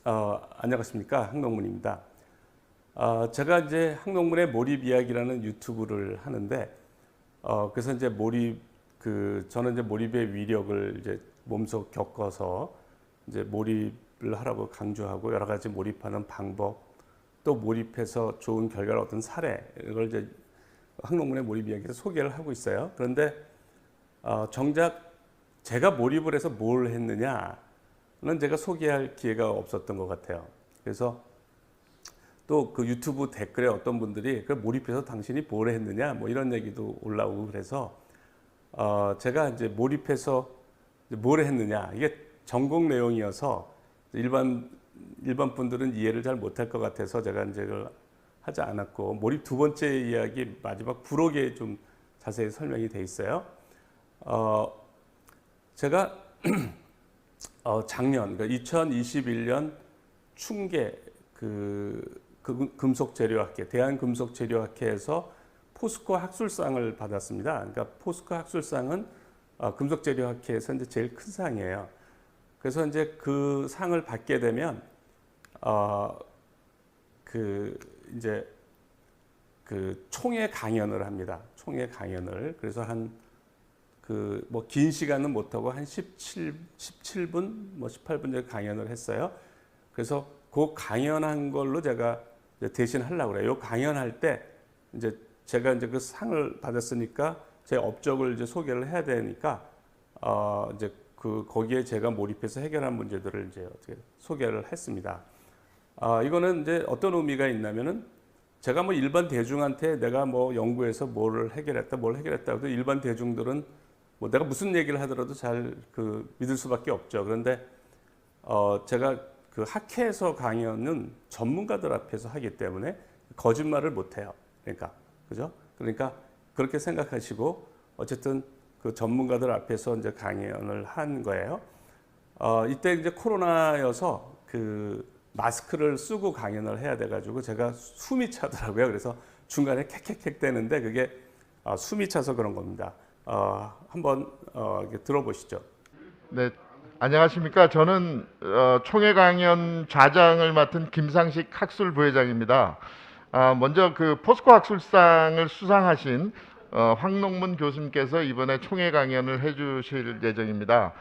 안녕하십니까, 항농문입니다. 제가 이제 항농문의 몰입 이야기라는 유튜브를 하는데, 그래서 이제 저는 이제 몰입의 위력을 이제 몸소 겪어서 이제 몰입을 하라고 강조하고 여러 가지 몰입하는 방법, 또 몰입해서 좋은 결과를 얻은 사례, 이걸 이제 항농문의 몰입 이야기를 소개를 하고 있어요. 그런데 정작 제가 몰입을 해서 뭘 했느냐는 제가 소개할 기회가 없었던 것 같아요. 그래서 또 그 유튜브 댓글에 어떤 분들이 그 몰입해서 당신이 뭘 했느냐 뭐 이런 얘기도 올라오고 그래서 제가 이제 몰입해서 뭘 했느냐, 이게 전공 내용이어서 일반 분들은 이해를 잘 못할 것 같아서 제가 이제 그걸 하지 않았고, 몰입 두 번째 이야기 마지막 부록에 좀 자세히 설명이 돼 있어요. 제가 작년, 그러니까 2021년 충계 금속재료학회, 대한금속재료학회에서 포스코 학술상을 받았습니다. 그러니까 포스코 학술상은 금속재료학회에서 이제 제일 큰 상이에요. 그래서 이제 그 상을 받게 되면 총회 강연을 합니다. 총회 강연을. 그래서 뭐 긴 시간은 못하고 한 17분, 뭐 18분 정도 강연을 했어요. 그래서 그 강연한 걸로 제가 대신 하려고 그래요. 요 강연할 때 이제 제가 이제 그 상을 받았으니까 제 업적을 이제 소개를 해야 되니까 이제 거기에 제가 몰입해서 해결한 문제들을 이제 어떻게 소개를 했습니다. 이거는 이제 어떤 의미가 있냐면은 제가 뭐 일반 대중한테 내가 뭐 연구해서 뭘 해결했다 해도 일반 대중들은 뭐 내가 무슨 얘기를 하더라도 잘 믿을 수밖에 없죠. 그런데 제가 그 학회에서 강연은 전문가들 앞에서 하기 때문에 거짓말을 못 해요. 그죠? 그러니까 그렇게 생각하시고 어쨌든 그 전문가들 앞에서 이제 강연을 한 거예요. 이때 이제 코로나여서 마스크를 쓰고 강연을 해야 돼가지고 제가 숨이 차더라고요. 그래서 중간에 캑캑캑 되는데 그게 숨이 차서 그런 겁니다. 한번 들어보시죠. 네, 안녕하십니까. 저는 총회 강연 좌장을 맡은 김상식 학술 부회장입니다. 먼저 그 포스코 학술상을 수상하신 황농문 교수님께서 이번에 총회 강연을 해주실 예정입니다.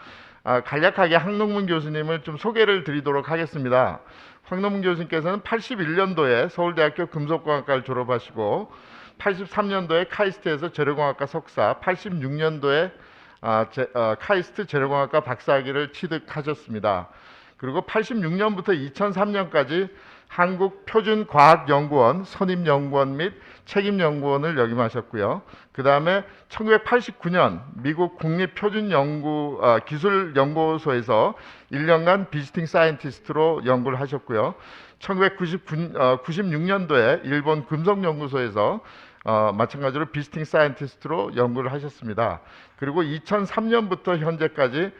간략하게 황농문 교수님을 좀 소개를 드리도록 하겠습니다. 황농문 교수님께서는 81년도에 서울대학교 금속공학과를 졸업하시고 83년도에 카이스트에서 재료공학과 석사, 86년도에 카이스트 재료공학과 박사학위를 취득하셨습니다. 그리고 86년부터 2003년까지 한국표준과학연구원 선임연구원 및 책임연구원을 역임하셨고요. 그 다음에 1989년 미국 국립표준기술연구소에서 1년간 비지팅 사이언티스트로 연구를 하셨고요. 1996년도에 일본 금속연구소에서 마찬가지로 비지팅 사이언티스트로 연구를 하셨습니다. 그리고 2003년부터 현재까지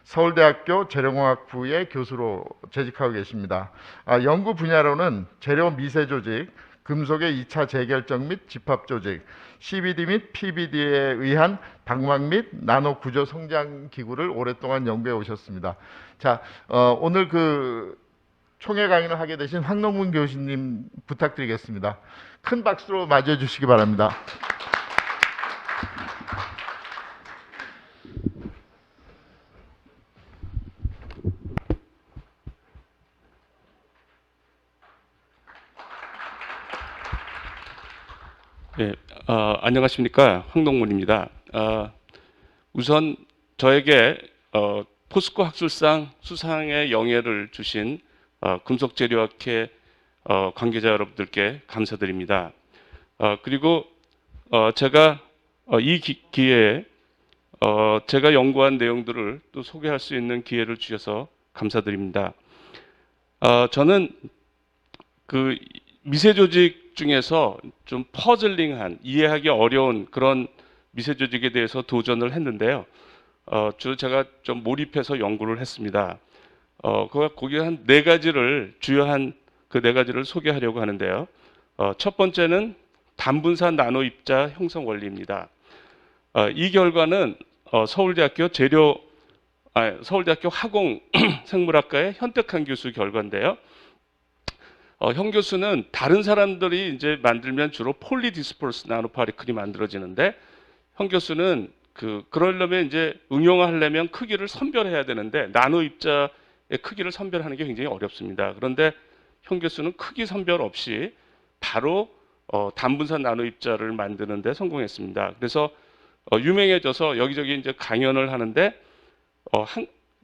서울대학교 재료공학부의 교수로 재직하고 계십니다. 연구 분야로는 재료 미세 조직, 금속의 2차 재결정 및 집합 조직, CBD 및 PBD에 의한 방막 및 나노 구조 성장 기구를 오랫동안 연구해 오셨습니다. 자, 오늘 총회 강연을 하게 되신 황농문 교수님 부탁드리겠습니다. 큰 박수로 맞이해 주시기 바랍니다. 네, 안녕하십니까, 황농문입니다. 우선 저에게 포스코 학술상 수상의 영예를 주신 금속재료학회 관계자 여러분들께 감사드립니다. 그리고 제가 이 기회에 제가 연구한 내용들을 또 소개할 수 있는 기회를 주셔서 감사드립니다. 저는 그 미세조직 중에서 좀 퍼즐링한, 이해하기 어려운 그런 미세조직에 대해서 도전을 했는데요. 주로 제가 좀 몰입해서 연구를 했습니다. 거기 한 네 가지를, 주요한 그 네 가지를 소개하려고 하는데요. 첫 번째는 단분산 나노 입자 형성 원리입니다. 이 결과는 서울대학교 재료 서울대학교 화공 생물학과의 현택한 교수 결과인데요. 현 교수는 다른 사람들이 이제 만들면 주로 폴리디스퍼스 나노파리클이 만들어지는데 현 교수는 그러려면 이제 응용하려면 크기를 선별해야 되는데 나노 입자의 크기를 선별하는 게 굉장히 어렵습니다. 그런데 현 교수는 크기 선별 없이 바로 단분산 나노 입자를 만드는 데 성공했습니다. 그래서 유명해져서 여기저기 이제 강연을 하는데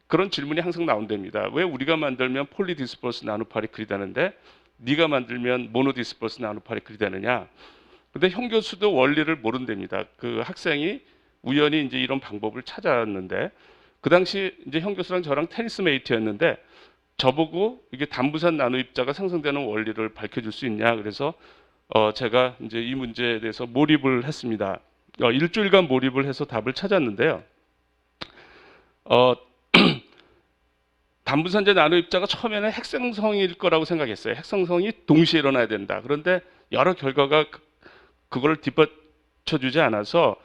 그런 질문이 항상 나온답니다. 왜 우리가 만들면 폴리디스퍼스 나노파리클이 되는데 네가 만들면 모노디스퍼스 나노파리클이 되느냐? 근데 현 교수도 원리를 모른답니다. 그 학생이 우연히 이제 이런 방법을 찾았는데 그 당시 이제 현 교수랑 저랑 테니스 메이트였는데 저보고 이게 단부산 나노 입자가 생성되는 원리를 밝혀줄 수 있냐? 그래서 제가 이제 이 문제에 대해서 몰입을 했습니다. 일주일간 몰입을 해서 답을 찾았는데요. 단분산제 나노 입자가 처음에는 핵생성일 거라고 생각했어요. 핵생성이 동시에 일어나야 된다. 그런데 여러 결과가 그걸 뒷받쳐주지 않아서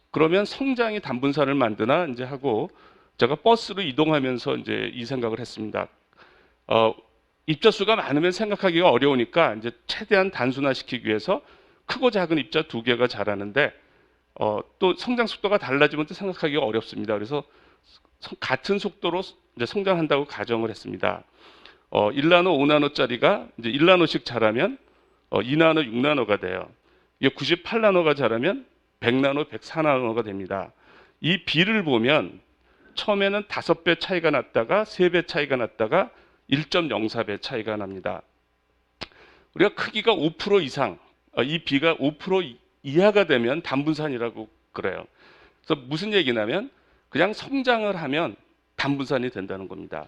그러면 성장이 단분산을 만드나 이제 하고 제가 버스로 이동하면서 이제 이 생각을 했습니다. 입자 수가 많으면 생각하기가 어려우니까 이제 최대한 단순화시키기 위해서 크고 작은 입자 두 개가 자라는데 또 성장 속도가 달라지면 또 생각하기가 어렵습니다. 그래서 같은 속도로 이제 성장한다고 가정을 했습니다. 1나노, 5나노짜리가 이제 1나노씩 자라면 2나노, 6나노가 돼요. 이게 98나노가 자라면 100나노, 104나노가 됩니다. 이 비를 보면 처음에는 5배 차이가 났다가 3배 차이가 났다가 1.04배 차이가 납니다. 우리가 크기가 5% 이상, 이 비가 5% 이하가 되면 단분산이라고 그래요. 그래서 무슨 얘기냐면 그냥 성장을 하면 단분산이 된다는 겁니다.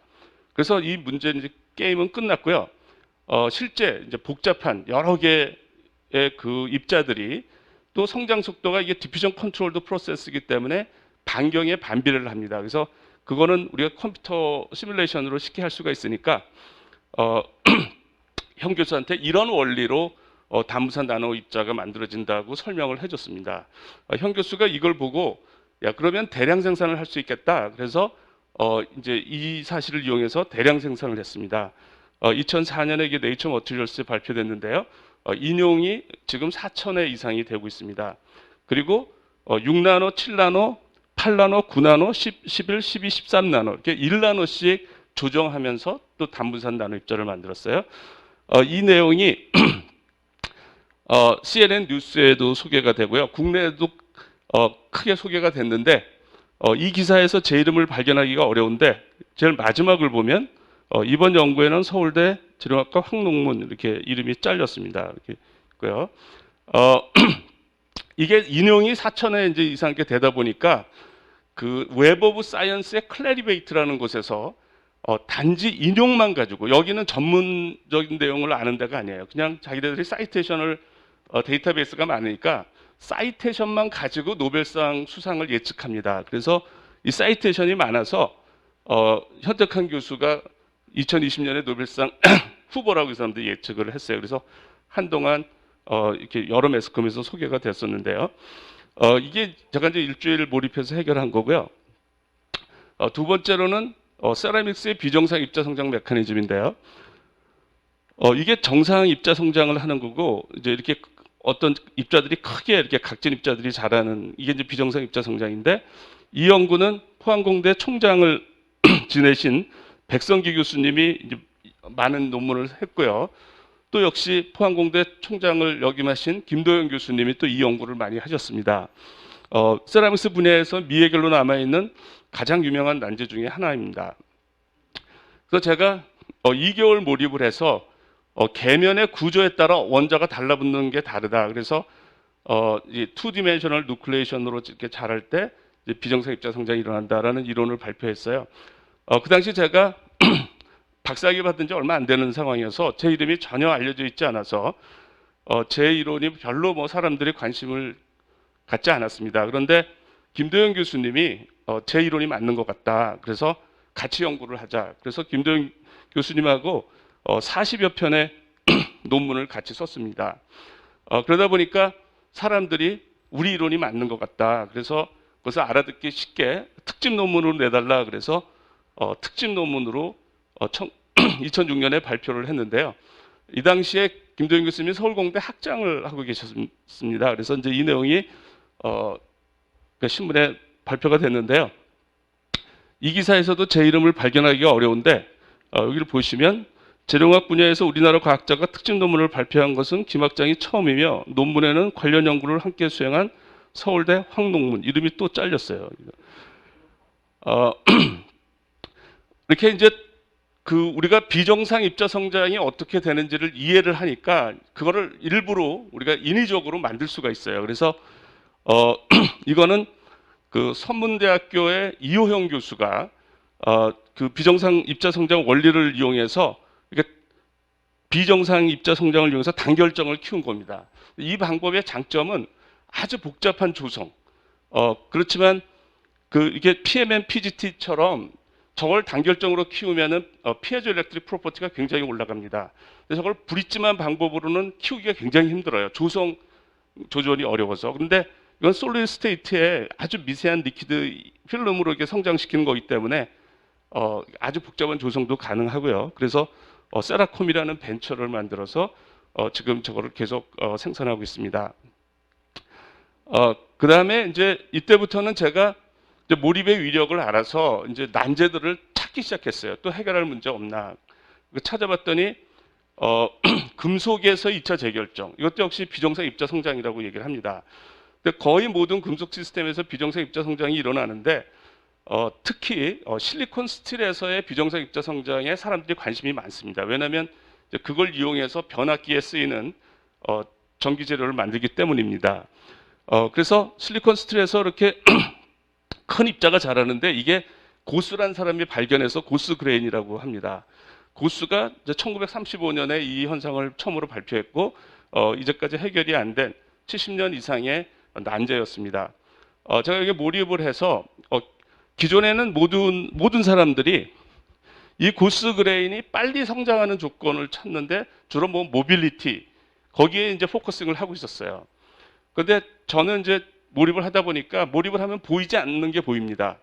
그래서 이 문제 이제 게임은 끝났고요. 실제 이제 복잡한 여러 개의 그 입자들이 또 성장 속도가 이게 디퓨전 컨트롤드 프로세스이기 때문에 반경에 반비례를 합니다. 그래서 그거는 우리가 컴퓨터 시뮬레이션으로 쉽게 할 수가 있으니까 현 교수한테 이런 원리로 단분산 나노 입자가 만들어진다고 설명을 해줬습니다. 현 교수가 이걸 보고 야 그러면 대량 생산을 할 수 있겠다. 그래서 이제 이 사실을 이용해서 대량 생산을 했습니다. 2004년에 이게 네이처 머티리얼스에 발표됐는데요. 인용이 지금 4,000회 이상이 되고 있습니다. 그리고 6나노, 7나노, 8나노, 9나노, 11, 12, 13나노 이렇게 1나노씩 조정하면서 또 단분산 나노 입자를 만들었어요. 이 내용이 CNN 뉴스에도 소개가 되고요. 국내에도 크게 소개가 됐는데 이 기사에서 제 이름을 발견하기가 어려운데 제일 마지막을 보면 이번 연구에는 서울대 재료학과 황농문 이렇게 이름이 잘렸습니다. 이렇게 있고요. 이게 인용이 4,000회 이제 이상 이렇게 되다 보니까 그 웹 오브 사이언스의 클래리베이트라는 곳에서 단지 인용만 가지고 여기는 전문적인 내용을 아는 데가 아니에요. 그냥 자기들이 사이테이션을 데이터베이스가 많으니까 사이테이션만 가지고 노벨상 수상을 예측합니다. 그래서 이 사이테이션이 많아서 현택한 교수가 2020년에 노벨상 후보라고 이 사람들이 예측을 했어요. 그래서 한동안 이렇게 여러 매스컴에서 소개가 됐었는데요. 이게 제가 이제 일주일 몰입해서 해결한 거고요. 두 번째로는 세라믹스의 비정상 입자 성장 메커니즘인데요. 이게 정상 입자 성장을 하는 거고 이제 이렇게 어떤 입자들이 크게 이렇게 각진 입자들이 자라는 이게 이제 비정상 입자 성장인데 이 연구는 포항공대 총장을 지내신 백성기 교수님이 이제 많은 논문을 했고요. 또 역시 포항공대 총장을 역임하신 김도영 교수님이 또 이 연구를 많이 하셨습니다. 세라믹스 분야에서 미해결로 남아있는 가장 유명한 난제 중에 하나입니다. 그래서 제가 2개월 몰입을 해서 계면의 구조에 따라 원자가 달라붙는 게 다르다. 그래서 이 2디멘셔널 누클레이션으로 이렇게 자랄 때 이제 비정상 입자 성장이 일어난다라는 이론을 발표했어요. 그 당시 제가 박사학위 받은 지 얼마 안 되는 상황이어서 제 이름이 전혀 알려져 있지 않아서 제 이론이 별로 뭐 사람들이 관심을 갖지 않았습니다. 그런데 김도영 교수님이 제 이론이 맞는 것 같다. 그래서 같이 연구를 하자. 그래서 김도영 교수님하고 40여 편의 논문을 같이 썼습니다. 그러다 보니까 사람들이 우리 이론이 맞는 것 같다. 그래서 그것을 알아듣기 쉽게 특집 논문으로 내달라. 그래서 특집 논문으로 2006년에 발표를 했는데요. 이 당시에 김도영 교수님이 서울공대 학장을 하고 계셨습니다. 그래서 이제 이 내용이 그 신문에 발표가 됐는데요. 이 기사에서도 제 이름을 발견하기가 어려운데 여기를 보시면 재료공학 분야에서 우리나라 과학자가 특집 논문을 발표한 것은 김 학장이 처음이며 논문에는 관련 연구를 함께 수행한 서울대 황농문 이름이 또 잘렸어요. 이렇게 이제 우리가 비정상 입자 성장이 어떻게 되는지를 이해를 하니까 그거를 일부러 우리가 인위적으로 만들 수가 있어요. 그래서 이거는 그 선문대학교의 이호형 교수가 그 비정상 입자 성장 원리를 이용해서 이렇게 비정상 입자 성장을 이용해서 단결정을 키운 겁니다. 이 방법의 장점은 아주 복잡한 조성. 그렇지만 이게 PMM, PGT처럼 저걸 단결정으로 키우면은 피에조 일렉트릭 프로퍼티가 굉장히 올라갑니다. 근데 저걸 브릿지만 방법으로는 키우기가 굉장히 힘들어요. 조절이 어려워서. 근데 이건 솔리드 스테이트에 아주 미세한 리퀴드 필름으로 이렇게 성장시키는 거기 때문에 아주 복잡한 조성도 가능하고요. 그래서 세라콤이라는 벤처를 만들어서 지금 저거를 계속 생산하고 있습니다. 그 다음에 이제 이때부터는 제가 이제 몰입의 위력을 알아서 이제 난제들을 찾기 시작했어요. 또 해결할 문제 없나. 찾아봤더니 금속에서 2차 재결정. 이것도 역시 비정상 입자 성장이라고 얘기를 합니다. 근데 거의 모든 금속 시스템에서 비정상 입자 성장이 일어나는데 특히 실리콘 스틸에서의 비정상 입자 성장에 사람들이 관심이 많습니다. 왜냐하면 그걸 이용해서 변압기에 쓰이는 전기 재료를 만들기 때문입니다. 그래서 실리콘 스틸에서 이렇게 큰 입자가 자라는데 이게 고스란 사람이 발견해서 고스 그레인이라고 합니다. 고스가 1935년에 이 현상을 처음으로 발표했고 이제까지 해결이 안 된 70년 이상의 난제였습니다. 제가 여기 몰입을 해서 기존에는 모든 사람들이 이 고스 그레인이 빨리 성장하는 조건을 찾는데 주로 뭐 모빌리티 거기에 이제 포커싱을 하고 있었어요. 그런데 저는 이제 몰입을 하다 보니까 몰입을 하면 보이지 않는 게 보입니다.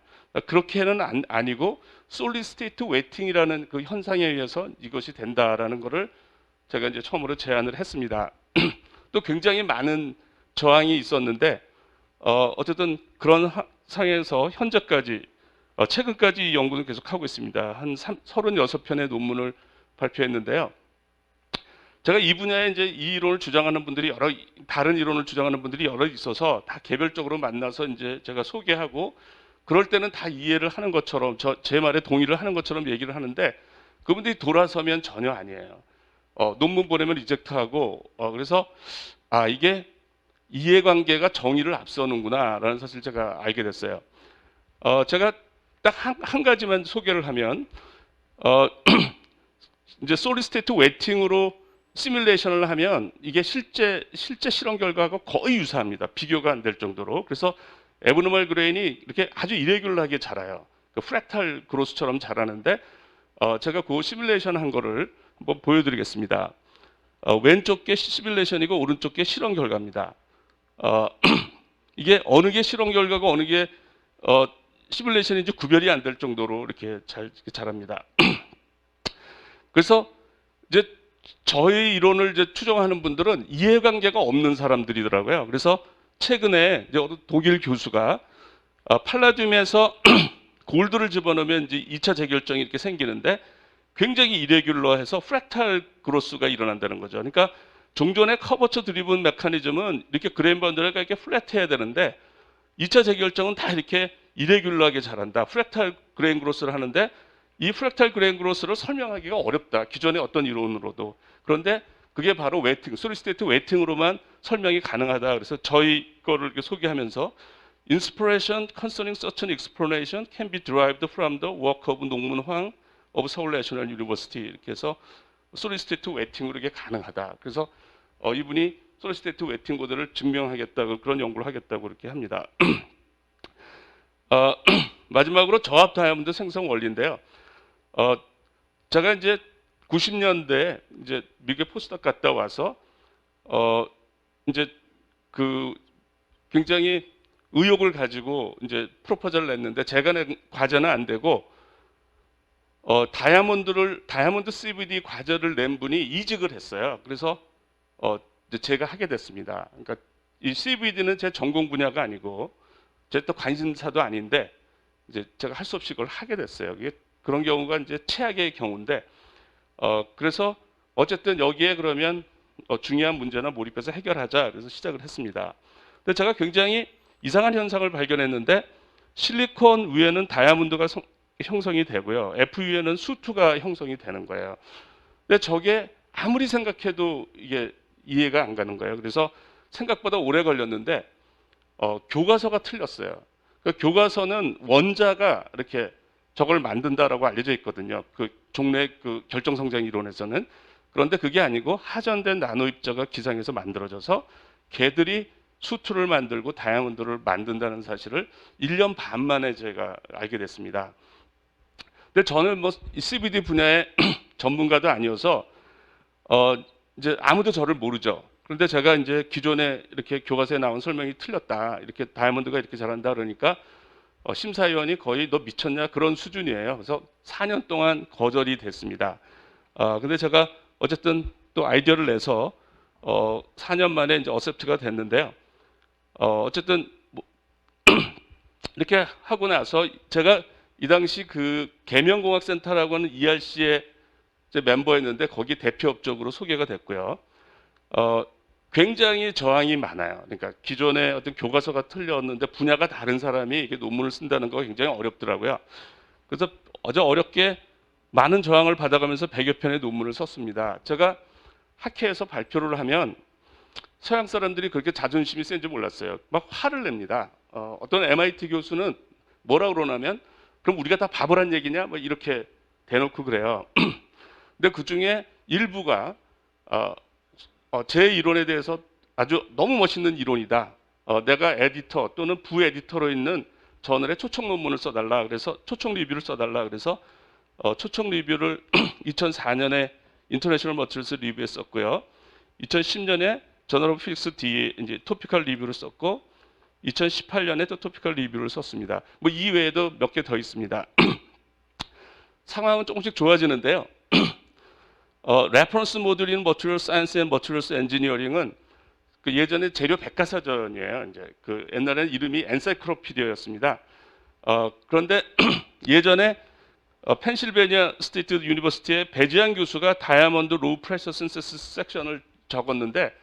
그렇게는 아니고 솔리드 스테이트 웨이팅이라는 그 현상에 의해서 이것이 된다라는 것을 제가 이제 처음으로 제안을 했습니다. 또 굉장히 많은 저항이 있었는데 어쨌든 그런 상에서 현재까지 최근까지 이 연구는 계속 하고 있습니다. 한 36편의 논문을 발표했는데요. 제가 이 분야에 이제 이 이론을 주장하는 분들이 다른 이론을 주장하는 분들이 여러 있어서 다 개별적으로 만나서 이제 제가 소개하고 그럴 때는 다 이해를 하는 것처럼 제 말에 동의를 하는 것처럼 얘기를 하는데 그분들이 돌아서면 전혀 아니에요. 논문 보내면 리젝트하고 그래서 이게 이해관계가 정의를 앞서는구나라는 사실을 제가 알게 됐어요. 제가 딱 한 가지만 소개를 하면 이제 솔리드 스테이트 웨이팅으로 시뮬레이션을 하면 이게 실제 실험 결과하고 거의 유사합니다. 비교가 안 될 정도로. 그래서 애브노멀 그레인이 이렇게 아주 이레귤러하게 자라요. 그 프랙탈 그로스처럼 자라는데 제가 그 시뮬레이션 한 거를 한번 보여드리겠습니다. 왼쪽 게 시뮬레이션이고 오른쪽 게 실험 결과입니다. 이게 어느 게 실험 결과고 어느 게 시뮬레이션인지 구별이 안 될 정도로 이렇게 자랍니다. 그래서 이제 저희 이론을 이제 추정하는 분들은 이해관계가 없는 사람들이더라고요. 그래서 최근에 이제 독일 교수가 팔라듐에서 골드를 집어넣으면 이제 2차 재결정이 이렇게 생기는데 굉장히 이레귤러해서 프랙탈 그로스가 일어난다는 거죠. 그러니까 종전의 커버처 드리븐 메커니즘은 이렇게 그레인 바운더리가 이렇게 플랫해야 되는데 2차 재결정은 다 이렇게 이레귤러하게 자란다. 프랙탈 그레인 그로스를 하는데 이 프랙탈 그레인 그로스를 설명하기가 어렵다. 기존의 어떤 이론으로도. 그런데 그게 바로 웨이팅, 솔리드 스테이트 웨이팅으로만 설명이 가능하다. 그래서 저희 거를 이렇게 소개하면서 Inspiration concerning such an explanation can be derived from the work of 농문 황 of Seoul National University. 이렇게 해서 솔리드 스테이트 웨이팅으로 이게 가능하다. 그래서 이분이 솔리드 스테이트 웨이팅 코드를 증명하겠다고 그런 연구를 하겠다고 이렇게 합니다. 마지막으로 저압 다이아몬드 생성 원리인데요. 제가 이제 90년대 이제 미국에 포스닥 갔다 와서 이제 그 굉장히 의욕을 가지고 이제 프로포즈를 냈는데 제가 낸 과제는 안 되고 다이아몬드 CVD 과제를 낸 분이 이직을 했어요. 그래서 이제 제가 하게 됐습니다. 그러니까 이 CVD는 제 전공 분야가 아니고 제 또 관심사도 아닌데 이제 제가 할 수 없이 그걸 하게 됐어요. 이게 그런 경우가 이제 최악의 경우인데 그래서 어쨌든 여기에 그러면 중요한 문제나 몰입해서 해결하자 그래서 시작을 했습니다. 근데 제가 굉장히 이상한 현상을 발견했는데 실리콘 위에는 다이아몬드가 형성이 되고요. F 위에는 수투가 형성이 되는 거예요. 근데 저게 아무리 생각해도 이게 이해가 안 가는 거예요. 그래서 생각보다 오래 걸렸는데 교과서가 틀렸어요. 그 교과서는 원자가 이렇게 저걸 만든다라고 알려져 있거든요. 그 종래 그 결정성장 이론에서는. 그런데 그게 아니고 하전된 나노 입자가 기상해서 만들어져서 걔들이 수투를 만들고 다이아몬드를 만든다는 사실을 1년 반 만에 제가 알게 됐습니다. 근데 저는 뭐 CVD 분야의 전문가도 아니어서 이제 아무도 저를 모르죠. 그런데 제가 이제 기존에 이렇게 교과서에 나온 설명이 틀렸다. 이렇게 다이아몬드가 이렇게 자란다 그러니까 심사위원이 거의 너 미쳤냐 그런 수준이에요. 그래서 4년 동안 거절이 됐습니다. 근데 제가 어쨌든 또 아이디어를 내서 4년 만에 이제 어셉트가 됐는데요. 어쨌든 뭐 이렇게 하고 나서 제가 이 당시 그 계명공학센터라고 하는 ERC의 멤버였는데 거기 대표업적으로 소개가 됐고요. 굉장히 저항이 많아요. 그러니까 기존의 어떤 교과서가 틀렸는데 분야가 다른 사람이 이게 논문을 쓴다는 거 굉장히 어렵더라고요. 그래서 아주 어렵게 많은 저항을 받아가면서 100여 편의 논문을 썼습니다. 제가 학회에서 발표를 하면 서양 사람들이 그렇게 자존심이 센지 몰랐어요. 막 화를 냅니다. 어떤 MIT 교수는 뭐라 그러냐면 그럼 우리가 다 바보란 얘기냐? 뭐 이렇게 대놓고 그래요. 근데 그 중에 일부가 제 이론에 대해서 아주 너무 멋있는 이론이다. 내가 에디터 또는 부에디터로 있는 저널에 초청 논문을 써달라. 그래서 초청 리뷰를 써달라. 그래서 초청 리뷰를 2004년에 인터내셔널 머티리얼스 리뷰에 썼고요. 2010년에 저널 오브 피직스 D 이제 토피컬 리뷰를 썼고 2018년에 또 토피컬 리뷰를 썼습니다. 뭐 이 외에도 몇 개 더 있습니다. 상황은 조금씩 좋아지는데요. 레퍼런스 모듈 인 머티리얼 사이언스 앤 머티리얼스 엔지니어링은 그 예전에 재료 백과사전이에요. 이제 그 옛날에는 이름이 엔사이클로피디아였습니다. 그런데 예전에 펜실베니아 스테이트 유니버시티의 배지한 교수가 다이아몬드 로우 프레셔 신세시스 섹션을 적었는데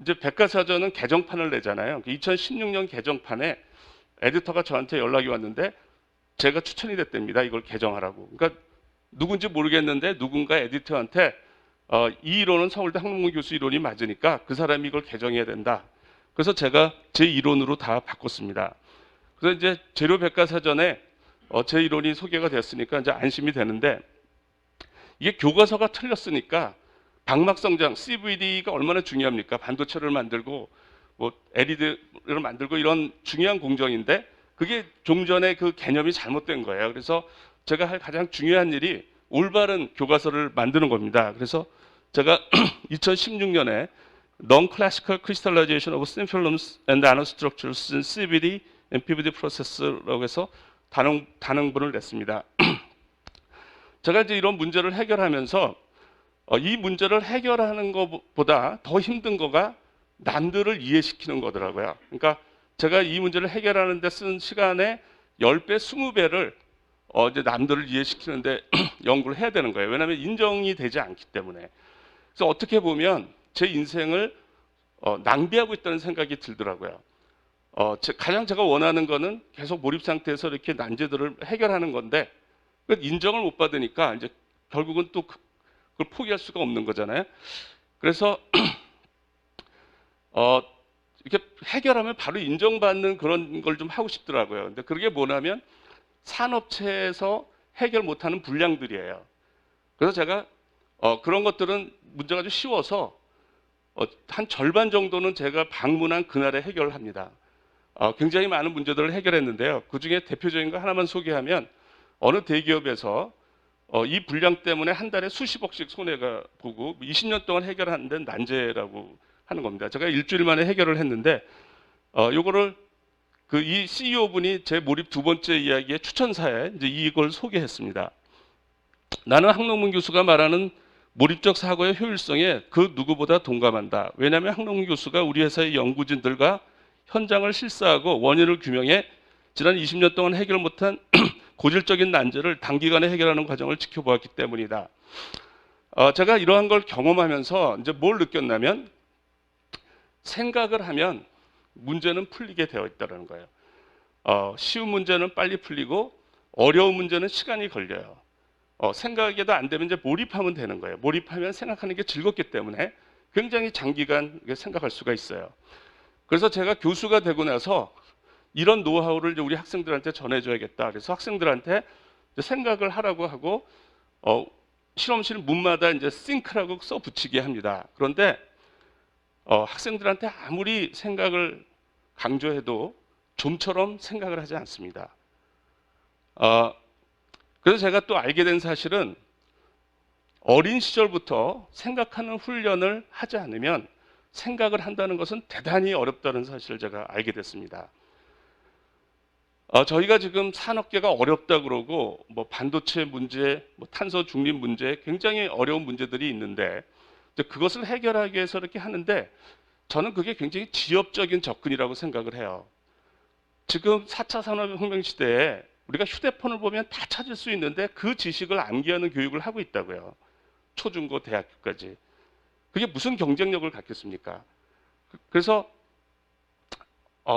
이제 백과사전은 개정판을 내잖아요. 2016년 개정판에 에디터가 저한테 연락이 왔는데 제가 추천이 됐답니다. 이걸 개정하라고. 그러니까 누군지 모르겠는데 누군가 에디터한테 이 이론은 서울대 항목문 교수 이론이 맞으니까 그 사람이 이걸 개정해야 된다. 그래서 제가 제 이론으로 다 바꿨습니다. 그래서 이제 재료 백과사전에 제 이론이 소개가 됐으니까 이제 안심이 되는데 이게 교과서가 틀렸으니까 방막성장 CVD가 얼마나 중요합니까? 반도체를 만들고 뭐 LED를 만들고 이런 중요한 공정인데 그게 종전에 그 개념이 잘못된 거예요. 그래서 제가 할 가장 중요한 일이 올바른 교과서를 만드는 겁니다. 그래서 제가 2016년에 Non-Classical Crystallization of Thin Films and Nanostructures in CVD and PVD Process라고 해서 단행본을 냈습니다. 제가 이제 이런 문제를 해결하면서 이 문제를 해결하는 것보다 더 힘든 거가 남들을 이해시키는 거더라고요. 그러니까 제가 이 문제를 해결하는 데 쓴 시간의 10배, 20배를 이제 남들을 이해시키는데 연구를 해야 되는 거예요. 왜냐하면 인정이 되지 않기 때문에. 그래서 어떻게 보면 제 인생을 낭비하고 있다는 생각이 들더라고요. 가장 제가 원하는 거는 계속 몰입 상태에서 이렇게 난제들을 해결하는 건데 인정을 못 받으니까 이제 결국은 또 그걸 포기할 수가 없는 거잖아요. 그래서 이렇게 해결하면 바로 인정받는 그런 걸 좀 하고 싶더라고요. 근데 그게 뭐냐면 산업체에서 해결 못하는 분량들이에요. 그래서 제가 그런 것들은 문제가 좀 쉬워서 한 절반 정도는 제가 방문한 그날에 해결을 합니다. 굉장히 많은 문제들을 해결했는데요. 그 중에 대표적인 거 하나만 소개하면 어느 대기업에서 이 분량 때문에 한 달에 수십억씩 손해가 보고 20년 동안 해결하는 데는 난제라고 하는 겁니다. 제가 일주일 만에 해결을 했는데 요거를 이 CEO 분이 제 몰입 두 번째 이야기의 추천사에 이제 이걸 소개했습니다. 나는 항농문 교수가 말하는 몰입적 사고의 효율성에 그 누구보다 동감한다. 왜냐하면 항농문 교수가 우리 회사의 연구진들과 현장을 실사하고 원인을 규명해 지난 20년 동안 해결 못한 고질적인 난제를 단기간에 해결하는 과정을 지켜보았기 때문이다. 제가 이러한 걸 경험하면서 이제 뭘 느꼈냐면 생각을 하면 문제는 풀리게 되어 있다는 거예요. 쉬운 문제는 빨리 풀리고 어려운 문제는 시간이 걸려요. 생각에도 안 되면 이제 몰입하면 되는 거예요. 몰입하면 생각하는 게 즐겁기 때문에 굉장히 장기간 생각할 수가 있어요. 그래서 제가 교수가 되고 나서 이런 노하우를 이제 우리 학생들한테 전해줘야겠다. 그래서 학생들한테 이제 생각을 하라고 하고 실험실 문마다 이제 think라고 써 붙이게 합니다. 그런데 학생들한테 아무리 생각을 강조해도 좀처럼 생각을 하지 않습니다. 그래서 제가 또 알게 된 사실은 어린 시절부터 생각하는 훈련을 하지 않으면 생각을 한다는 것은 대단히 어렵다는 사실을 제가 알게 됐습니다. 저희가 지금 산업계가 어렵다 그러고 뭐 반도체 문제, 뭐 탄소 중립 문제 굉장히 어려운 문제들이 있는데 그것을 해결하기 위해서 이렇게 하는데 저는 그게 굉장히 지엽적인 접근이라고 생각을 해요. 지금 4차 산업혁명 시대에 우리가 휴대폰을 보면 다 찾을 수 있는데 그 지식을 암기하는 교육을 하고 있다고요. 초중고 대학교까지. 그게 무슨 경쟁력을 갖겠습니까? 그래서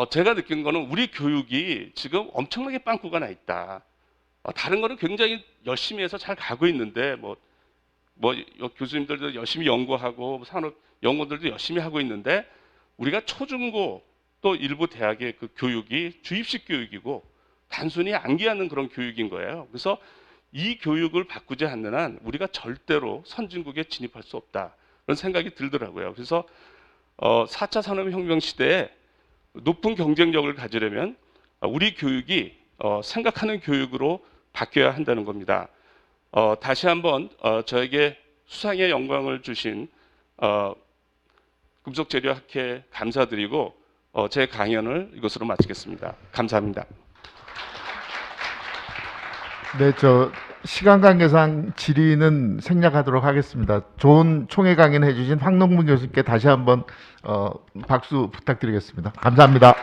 제가 느낀 거는 우리 교육이 지금 엄청나게 빵꾸가 나 있다. 다른 거는 굉장히 열심히 해서 잘 가고 있는데 뭐 교수님들도 열심히 연구하고 산업 연구들도 열심히 하고 있는데 우리가 초중고 또 일부 대학의 그 교육이 주입식 교육이고 단순히 암기하는 그런 교육인 거예요. 그래서 이 교육을 바꾸지 않는 한 우리가 절대로 선진국에 진입할 수 없다. 그런 생각이 들더라고요. 그래서 4차 산업혁명 시대에 높은 경쟁력을 가지려면 우리 교육이 생각하는 교육으로 바뀌어야 한다는 겁니다. 다시 한번 저에게 수상의 영광을 주신 금속재료학회 감사드리고 제 강연을 이것으로 마치겠습니다. 감사합니다. 네, 시간 관계상 질의는 생략하도록 하겠습니다. 좋은 총회 강연 해주신 황농문 교수님께 다시 한번 박수 부탁드리겠습니다. 감사합니다.